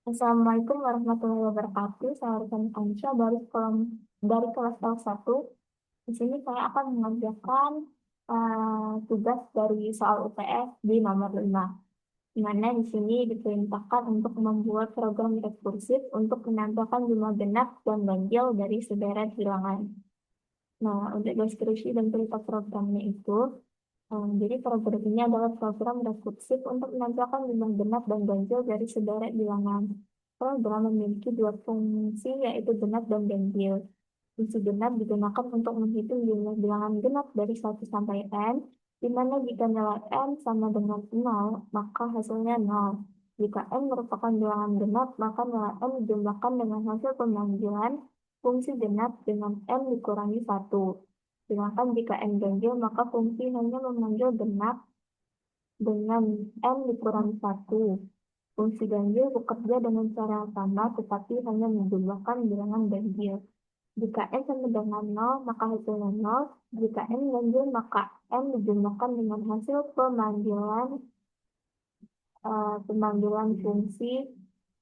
Assalamualaikum warahmatullahi wabarakatuh. Saya Rifan Aisyah dari kelas L1. Di sini saya akan mengerjakan tugas dari soal UTS di nomor 5. Di mana di sini diperintahkan untuk membuat program rekursif untuk menambahkan jumlah genap dan ganjil dari sederet bilangan. Nah, untuk deskripsi dan cerita programnya itu, jadi program ini adalah program rekursif untuk menambahkan jumlah genap dan ganjil dari sederet bilangan. Program memiliki dua fungsi, yaitu genap dan ganjil. Fungsi genap digunakan untuk menghitung jumlah bilangan genap dari 1 sampai n, di mana jika nilai n sama dengan 0, maka hasilnya 0. Jika n merupakan bilangan genap, maka nilai n dijumlahkan dengan hasil pemanggilan fungsi genap dengan n dikurangi 1. Sedangkan jika n ganjil, maka fungsi hanya memanggil genap dengan n dikurangi 1. Fungsi ganjil bekerja dengan cara yang sama, tetapi hanya menjumlahkan bilangan ganjil. Jika n sama dengan 0, maka hasilnya 0. Jika n ganjil, maka n dijumlahkan dengan hasil pemanggilan fungsi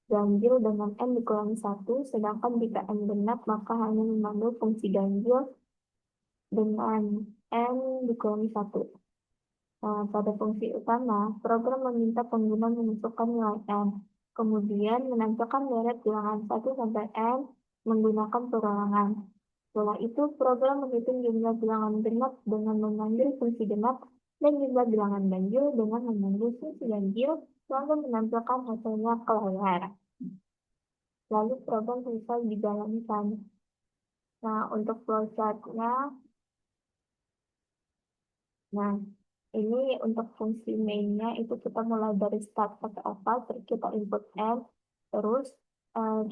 ganjil dengan n dikurangi 1. Sedangkan jika n genap, maka hanya memanggil fungsi ganjil dengan n dikurangi 1. Pada fungsi utama, program meminta pengguna memasukkan nilai n, kemudian menambahkan deret bilangan 1 sampai n menggunakan perorangan. Setelah itu, program menghitung jumlah bilangan genap dengan memanggil fungsi genap dan jumlah bilangan ganjil dengan memanggil fungsi ganjil, lalu menampilkan hasilnya ke layar. Lalu program selesai dijalankan. Nah, untuk flowchart-nya, nah, ini untuk fungsi mainnya itu kita mulai dari start pakai oval, terus kita input n, terus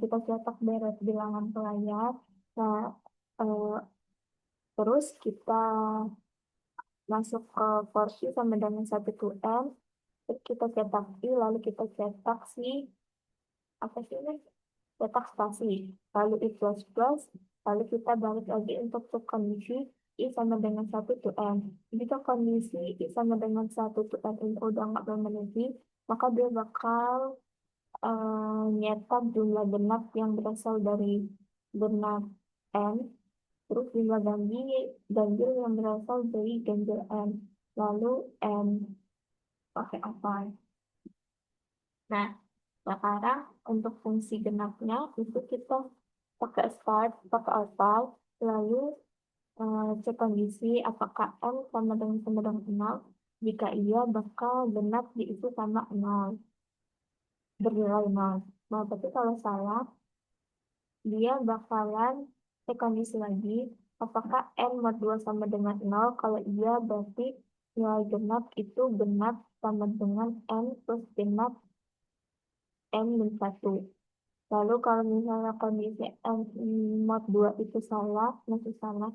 kita cetak deret bilangan ke layar. Nah, eh, terus kita masuk ke porsi sama dengan 1 to n, terus kita cetak i, lalu kita cetak si, apa sih ini? Cetak spasi, lalu i plus plus, lalu kita balik lagi untuk ke kondisi i sama dengan 1 to n. Jika kondisi i sama dengan 1 to n ini udah nggak memenuhi, maka dia bakal nyetak jumlah genap yang berasal dari genap n, terus jumlah ganjil yang berasal dari ganjil n, lalu n pakai apa. Nah, sekarang untuk fungsi genapnya itu kita pakai start, pakai oval, lalu cek kondisi apakah n sama dengan 0. Jika iya, bakal genap diisi sama 0, bernilai 0. Nah, tapi kalau salah, dia bakalan cek kondisi lagi, apakah n mod 2 sama dengan 0. Kalau iya, berarti nilai genap itu genap sama dengan n plus genap n min 1. Lalu kalau misalnya kondisi n mod 2 itu masih salah,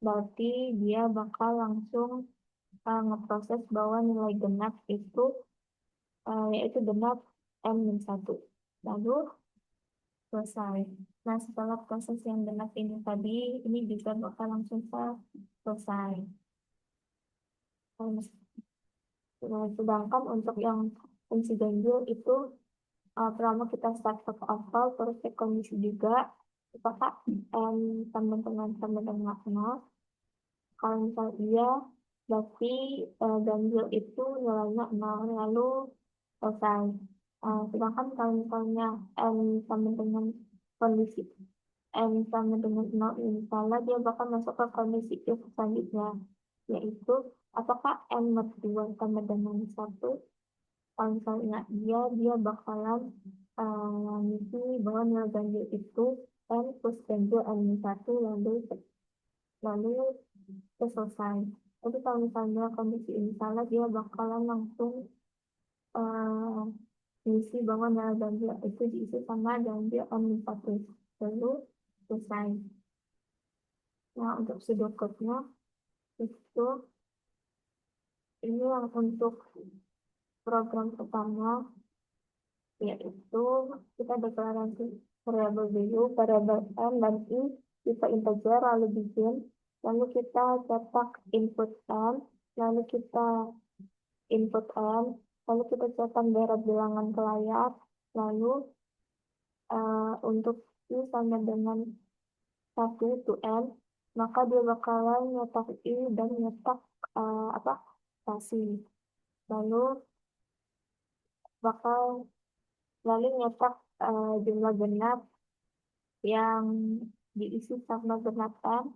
berarti dia bakal langsung ngeproses bahwa nilai genap itu yaitu genap n min 1. Lalu selesai. Nah, setelah proses yang genap ini tadi, ini bisa bakal langsung selesai. Nah, sedangkan untuk yang fungsi ganjil itu pertama kita start ke oval, terus cek kondisi juga apakah n sama dengan 0. Kalau misalnya iya, berarti ganjil itu nilainya 0, lalu selesai. Sedangkan kalau misalnya n sama dengan kondisi n sama dengan 0 ini salah, dia bakal masuk ke kondisi if selanjutnya, yaitu apakah n mod 2 sama dengan 1. Kalau misalnya dia bakalan ngisi bahwa nilai ganjil itu n plus ganjil n min 1, lalu selesai. Tapi kalau misalnya kondisi ini salah, dia bakalan langsung eh, diisi bahwa nilai ganjil itu diisi sama ganjil n min 1, lalu selesai. Nah, untuk pseudocode-nya itu ini yang untuk program pertama, yaitu kita deklarasi variabel dulu, variabel n dan i tipe integer, lalu bikin, lalu kita cetak input n, lalu kita input n, lalu kita cetak deret bilangan ke layar, lalu untuk I sama dengan 1 to N, maka dia bakalan nyetak I dan nyetak apa spasi. Lalu bakal lalu nyetak jumlah genap yang diisi sama genap N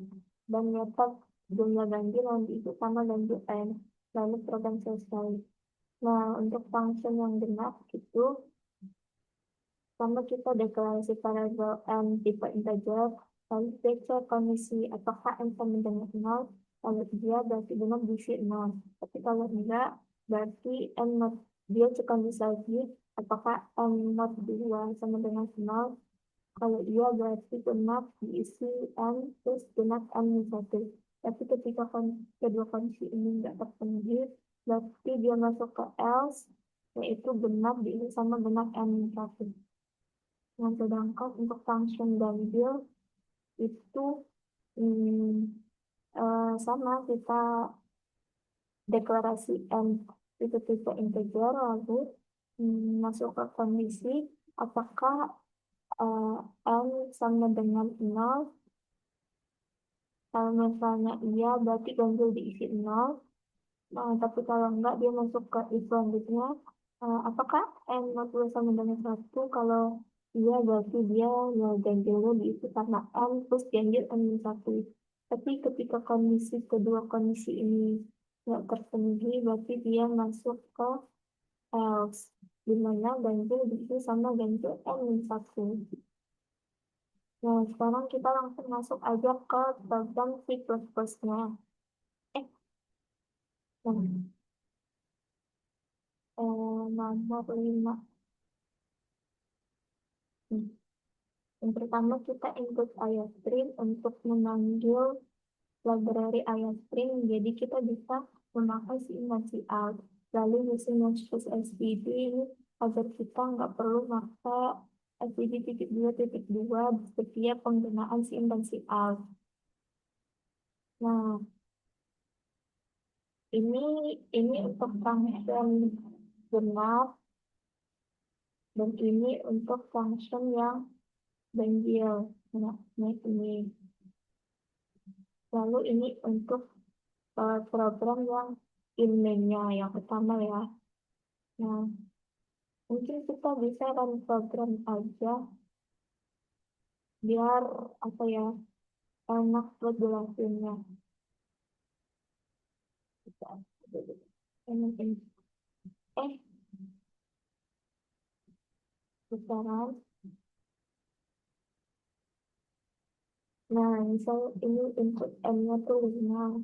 dan nyetak jumlah ganjil yang diisi sama ganjil N. Lalu program selesai. Nah, untuk function yang genap itu sama kita deklarasi variabel N tipe integer, lalu kita cek kondisi apakah N sama dengan 0, kalau dia berarti genap diisi 0. Tapi kalau enggak, berarti N not, dia cek kondisi lagi, apakah N not 2 sama dengan 0, kalau iya berarti genap diisi N plus genap N minus 1. Tapi ketika kedua kondisi ini enggak terpenuhi, berarti dia masuk ke else, yaitu genap diisi sama genap N minus 1. Nah, sedangkan untuk function ganjil itu sama kita deklarasi N itu tipe integer, lalu masuk ke kondisi apakah N sama dengan 0. Kalau misalnya iya berarti ganjil diisi 0. Nah, tapi kalau enggak dia masuk ke if selanjutnya. Apakah N not 2 sama dengan 1? Kalau iya berarti dia ganjilnya diisi karena N plus ganjil N minus 1. Tapi ketika kedua kondisi ini nggak terpenuhi, berarti dia masuk ke else, di mana ganjil diisi sama ganjil N minus 1. Nah, sekarang kita langsung masuk aja ke program C++-nya. Nah, nomor 5. Hmm. Yang pertama kita input iostream untuk memanggil library iostream. Jadi kita bisa memakai si in dan si out. Lalu using choose std agar kita nggak perlu pakai std.2.2 setiap penggunaan si in dan si out. Nah, ini untuk function genap dan ini untuk function yang ganjil. Nah, ini. Lalu ini untuk program yang in-main-nya yang pertama ya. Nah, mungkin kita bisa run program aja biar apa ya enak buat jelasinnya. Kita ini sekarang. Nah, misal ini input M-nya tuh 5.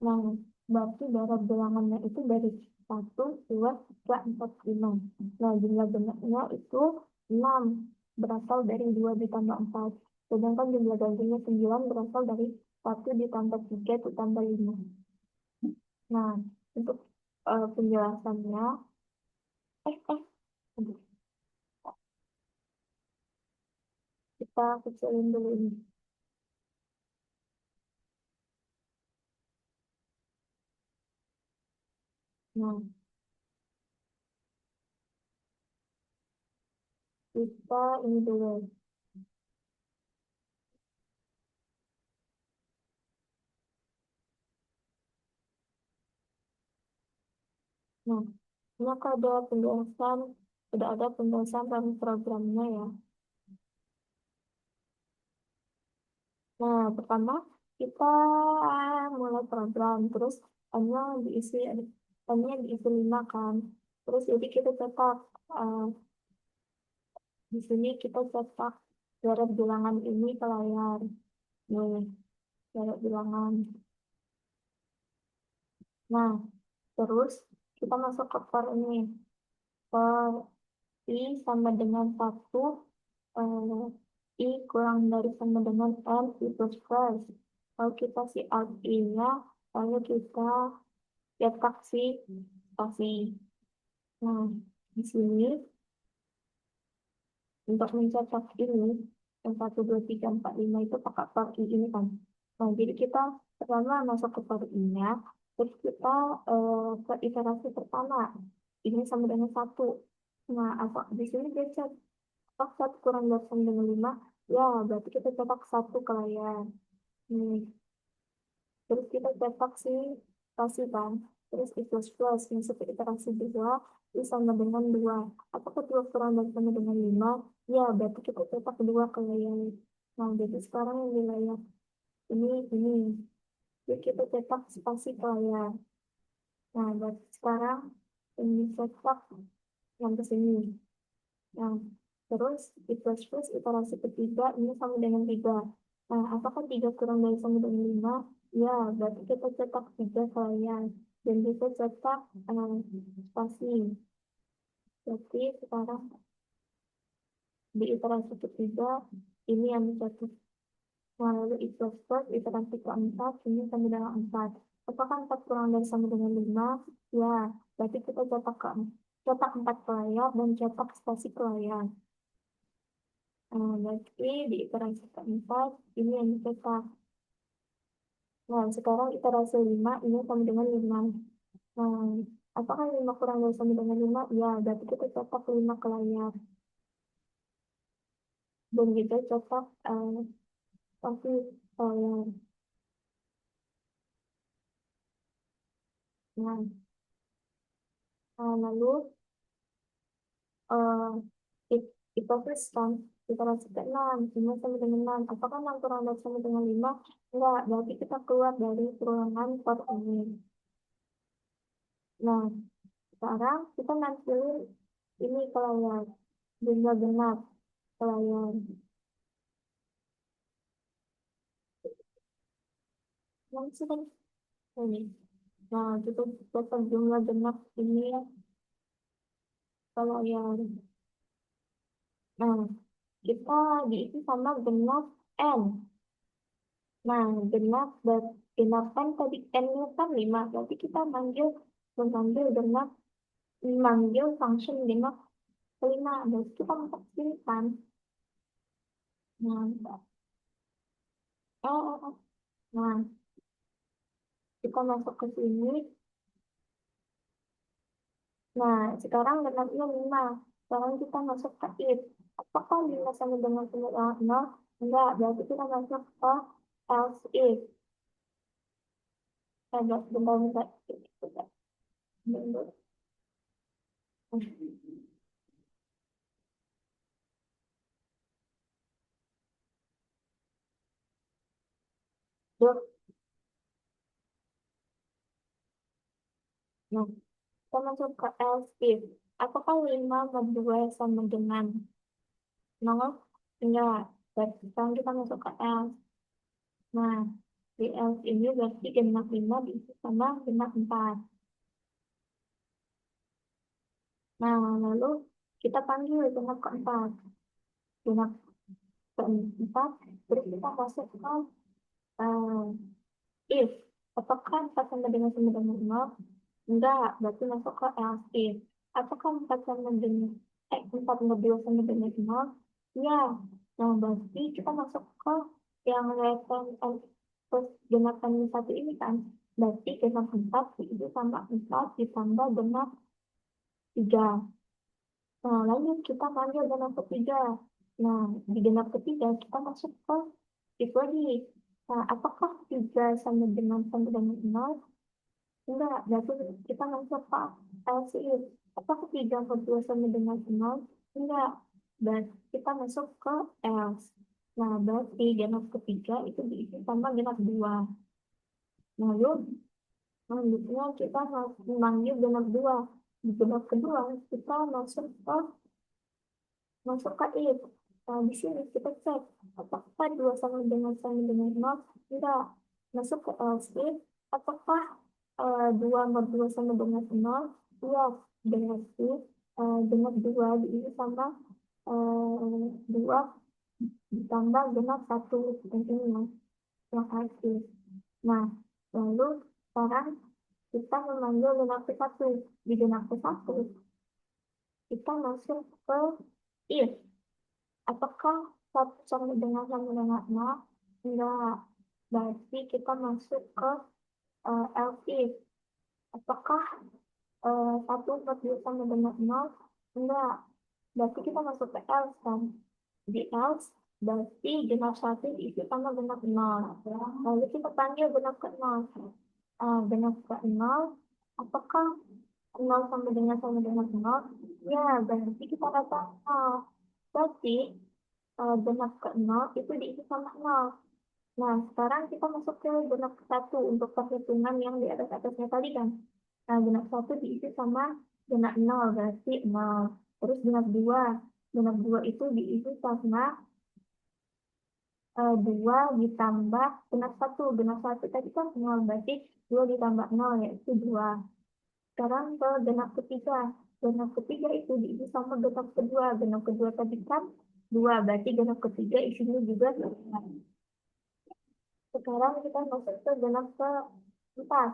Nah, berarti darah bilangannya itu dari 1, 2, 3, 4, 5. Nah, jumlah genapnya itu 6, berasal dari 2 ditambah 4. Sedangkan jumlah ganjilnya 9 berasal dari 1 ditambah 3 ditambah 5. Nah, untuk penjelasannya, aduh, kita kecilin dulu ini. Nah, kita ini dulu. Nah, ini aku ada penjelasan, sudah ada penjelasan dalam programnya ya. Nah, pertama kita mulai program, terus N-nya diisi 5 kan. Terus jadi kita cetak, di sini kita cetak garis bilangan ini ke layar. Nih, garis bilangan. Nah, terus kita masuk ke for ini. For I sama dengan 1, I kurang dari sama dengan N itu first. Kalau kita si out I-nya, lalu kita cetak si spasi. Nah, di sini untuk mencetak ini, yang 1, 2, 3, 4, 5 itu pakai for I ini kan. Nah, jadi kita pertama masuk ke for I-nya, terus kita ke iterasi pertama. Ini sama dengan 1. Nah, apa di sini dia cek apakah 1 kurang dari sama dengan 5? Ya, berarti kita cetak 1 kalian. Nih, terus kita cetak si kasih kan. Terus I plus plus, masuk ke iterasi 2, I sama dengan 2. Apakah 2 kurang dari sama dengan 5? Ya, berarti kita cetak 2 kalian. Nah, jadi sekarang yang wilayah ini. Jadi kita cetak spasi kalian. Nah, berarti sekarang ini cetak yang ke sini. Nah, terus I plus plus iterasi ketiga ini sama dengan 3. Nah, apakah 3 kurang dari sama dengan 5? Ya, berarti kita cetak 3 kalian. Dan kita cetak spasi. Jadi sekarang di iterasi ketiga ini yang dicetak. Nah, lalu I plus plus iterasi keempat ini sama dengan 4. Apakah 4 kurang dari sama dengan 5? Ya, berarti kita cetak 4 kelayan dan cetak spasi kelayan. Berarti di iterasi keempat ini yang dicetak. Nah, sekarang iterasi 5 ini sama dengan 5. Nah, apakah 5 kurang dari sama dengan 5? Ya, berarti kita cetak 5 ke layar. Dan kita cetak pasti layar. Nah, lalu uh, hipotesis kan, iterasi ke-6, 5 sama dengan 6. Apakah 6 kurang dari sama dengan 5? Enggak, berarti kita keluar dari ruangan for ini. Nah, sekarang kita nampilin ini ke layar, jumlah genap ke layar. Yang sudah ini. Nah, kita dapat jumlah genap ini ke layar. Nah, kita diisi sama genap N. Nah, genap N tadi N-nya kan 5. Berarti kita mengambil manggil function genap kelima. Berarti kita masuk sini kan. Nah, nah, kita masuk ke sini. Nah, sekarang genapnya 5. Sekarang kita masuk ke if. Apakah 5 sama dengan 9? Enggak, berarti kita masuk ke else if. Bentar. Bentar. Yuk, nah, kita masuk ke else if. Apakah 5 sama 2 sama dengan 0? Enggak, berarti sekarang kita masuk ke else. Nah, di else ini berarti genap 5 diisi sama genap 4. Nah, lalu kita panggil genap keempat. Genap keempat, terus kita masuk ke eh, if. Apakah 4 sama dengan 0? Enggak, berarti masuk ke else if. Apakah 4 sama dengan 4 sama 2 sama dengan 0? Ya, nah berarti kita masuk ke yang level terus genap satu ini kan. Berarti genap 4 itu sama 4 ditambah genap 3. Nah, lanjut kita panggil genap ketiga. Nah, di genap ketiga kita masuk ke itu lagi. Nah, apakah 3 sama dengan 0? Enggak, berarti kita masuk ke LCI. Apakah 3 per 2 sama dengan 0? Enggak, berarti kita masuk ke else. Nah, berarti genap ketiga itu diisi sama genap 2. Lalu, selanjutnya kita memanggil genap 2. Di genap kedua, kita masuk ke if. Nah, di sini kita cek apakah 2 sama dengan 0? Enggak. Masuk ke else if. Apakah 2 sama 2 sama dengan 0? Iya. Berarti genap 2 diisi sama 2 ditambah genap 1 yang ini yang aktif. Nah, lalu sekarang kita memanggil genap ke-1. Di genap ke-1 kita masuk ke if. Apakah 1 sama dengan 0? Enggak. Berarti kita masuk ke else if. Apakah 1 per 2 sama dengan 0? Enggak. berarti kita masuk ke else kan. Di else, berarti genap satu diisi sama genap nol. Lalu kita panggil genap ke nol. Genap ke nol, apakah nol sama dengan nol? Ya, berarti kita kata nol. Berarti genap ke nol itu diisi sama nol. Nah, sekarang kita masuk ke genap satu untuk perhitungan yang di atas atasnya tadi kan. Nah, genap satu diisi sama genap nol, berarti nol. Terus genap dua itu diisi sama 2 ditambah genap satu tadi kan nol, berarti 2 ditambah nol yaitu 2. Sekarang ke genap ketiga itu diisi sama genap kedua tadi kan 2, berarti genap ketiga isinya juga 2. Sekarang kita masuk ke keempat.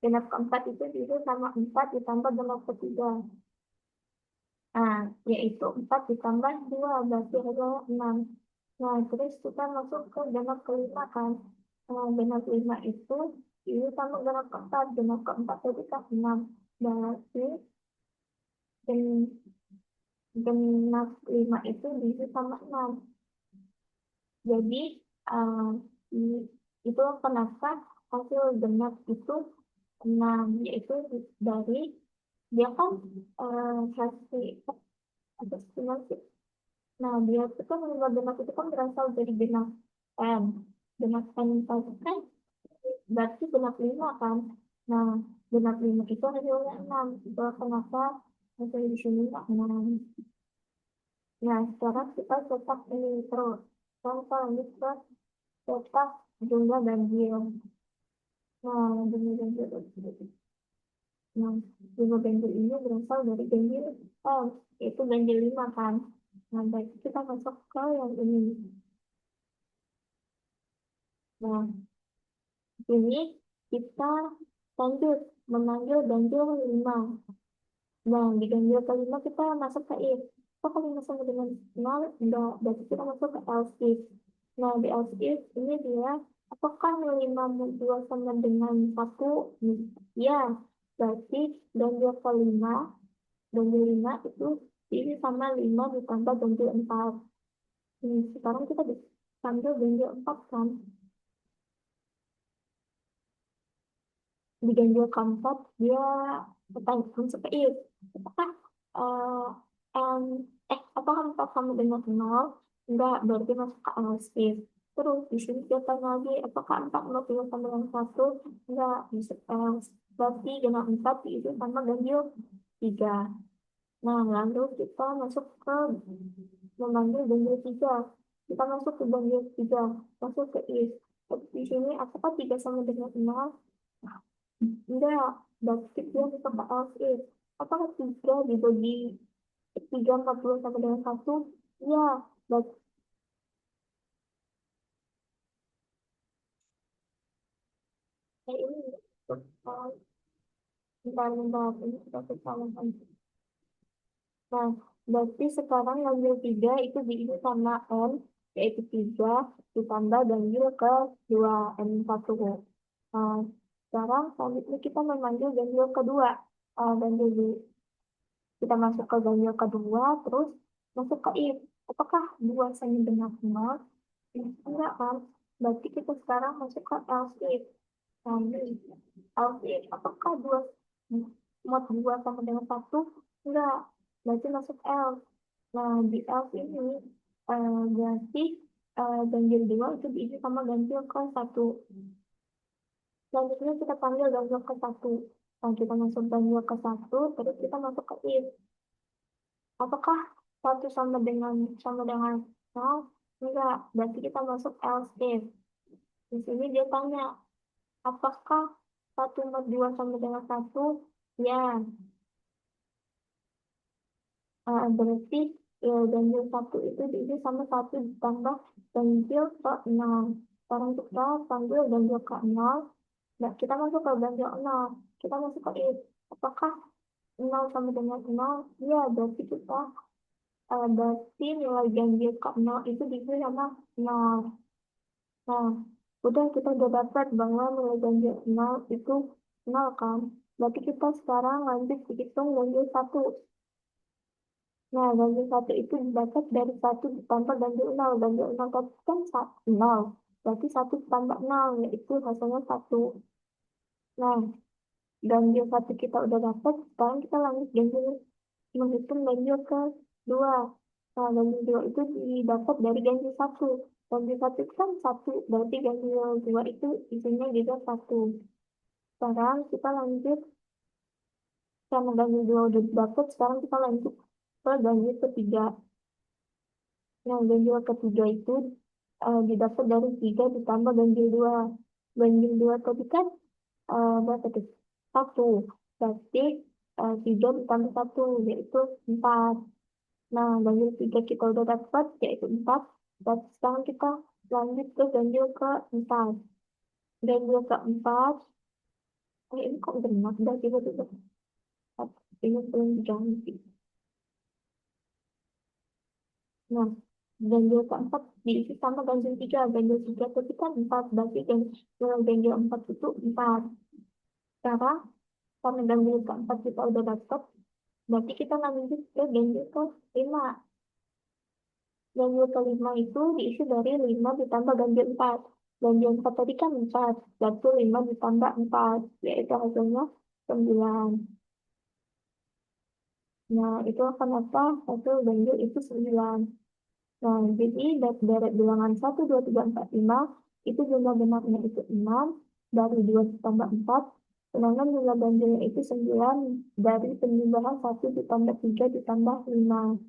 Genap keempat itu diisi sama 4 ditambah genap ketiga. Nah, yaitu 4 ditambah 2, berarti adalah 6. Nah, terus kita masuk ke genap kelima kan. Genap kelima itu diisi sama genap keempat. Genap keempat tadi kan 6. Berarti gen- genap lima itu diisi sama 6. Jadi, uh, itu kenapa hasil genap itu 6, yaitu dari dia kan hasil apa sih? Nah, dia itu kan lima genap itu kan berasal dari genap n. Genap n tadi kan berarti genap 5 kan. Nah, genap 5 itu hasilnya 6. Itu kenapa hasil di sini 6. Nah, sekarang kita cetak ini terus. Contoh ini kita cetak jumlah ganjil. Nah, jumlah ganjil itu. Nah, jumlah ganjil ini berasal dari ganjil yaitu ganjil 5 kan. Nah, baik, kita masuk ke yang ini. Nah, ini kita lanjut memanggil ganjil 5. Nah, di ganjil kelima kita masuk ke if. Apakah lima sama dengan 0? Enggak, berarti kita masuk ke else if. Nah, di else if ini dia, apakah 5 dua sama dengan 1? Ya, berarti ganjil kelima, ganjil 5 itu ini sama 5 ditambah ganjil 4. Sekarang kita dipanggil ganjil 4 kan. Di ganjil keempat dia masuk ke if. Apakah eh em, apakah 4 sama dengan 0? Enggak, berarti masuk ke else if. Terus di sini kita tanya lagi, apakah 4 sama dengan 1? Enggak, masuk else. Berarti dengan 4 itu sama ganjil 3. Nah, lalu kita masuk ke memanggil ganjil 3. Kita masuk ke ganjil 3, masuk ke if. Di sini apakah 3 sama dengan 0? Enggak, berarti dia bisa ke else if. Apakah 3 dibagi 3 40 sama dengan 1? Ya, berarti ini uh, bentar, ini kita kesalahan. Nah, berarti sekarang ganjil 3 itu diisi sama N, yaitu 3 ditambah ganjil ke 2, N1. Nah, sekarang selanjutnya kita memanggil ganjil kedua. Kita masuk ke ganjil kedua, terus masuk ke if. Apakah 2 sama dengan 0? Enggak kan? Berarti kita sekarang masuk ke else if. Nah, else if, apakah 2 mod 2 sama dengan 1? Enggak. Berarti masuk else. Nah, di else ini berarti ganjil 2 itu diisi sama ganjil ke 1. Selanjutnya kita panggil ganjil ke 1. Nah, kita masuk ganjil ke 1, terus kita masuk ke if. Apakah 1 sama dengan 0? Enggak, berarti kita masuk else if. Di sini dia tanya, apakah 1 mod 2 sama dengan 1? Ya, berarti ya, ganjil 1 itu diisi sama 1 ditambah ganjil ke 0. Sekarang kita panggil ganjil ke 0. Nah, kita masuk ke ganjil 0. Kita masuk ke if. Apakah 0 sama dengan 0? Ya, berarti nilai ganjil ke 0 itu diisi sama 0. Nah, kita udah dapat bahwa nilai ganjil 0 itu 0 kan. Berarti kita sekarang lanjut hitung ganjil 1. Nah, ganjil satu itu didapat dari satu ditambah ganjil nol. Ganjil nol tadi kan nol. Berarti satu ditambah nol, yaitu hasilnya satu. Nah, ganjil satu kita udah dapat, sekarang kita lanjut ganjil menghitung ganjil ke dua. Nah, ganjil dua itu didapat dari ganjil satu. Ganjil satu itu kan satu, berarti ganjil dua itu isinya juga satu. Sekarang kita lanjut, karena ganjil dua udah dapat, sekarang kita lanjut ke ganjil ketiga. Nah, ganjil ketiga itu didapat dari tiga ditambah ganjil dua. Ganjil dua tadi kan berapa tuh? Satu. Berarti tiga ditambah satu, yaitu empat. Nah, ganjil tiga kita udah dapat, yaitu empat. Dan sekarang kita lanjut ke ganjil keempat. Ganjil keempat, ini kok genap dah tiba-tiba. Ini belum diganti. Nah, ganjil keempat diisi sama ganjil tiga. Ganjil tiga itu kan empat. Berarti ganjil empat itu empat. Sekarang, karena ganjil keempat kita udah dapat, berarti kita lanjut ke ganjil ke lima. Ganjil kelima itu diisi dari lima ditambah ganjil empat. Ganjil empat tadi kan empat. Berarti lima ditambah empat. Yaitu hasilnya sembilan. Nah, itu akan apa? Hasil ganjil itu sembilan. Nah, jadi dari bilangan satu 2 3 4 5 itu jumlah benarnya itu 6 dari 2 ditambah 4. Sedangkan jumlah ganjilnya itu 9 dari penjumlahan satu ditambah 3 ditambah 5.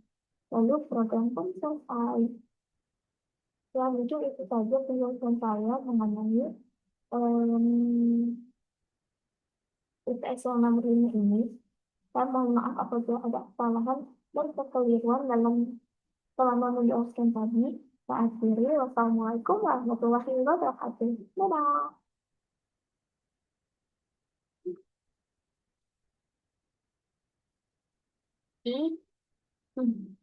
Lalu program pun selesai. Ya, mungkin itu saja penjelasan saya mengenai UTS yang nomor 5 ini. Saya mohon maaf apabila ada kesalahan dan kekeliruan dalam selama menjelaskan tadi. Saya akhiri. Wassalamualaikum warahmatullahi wabarakatuh. Dadah. I. Hmm.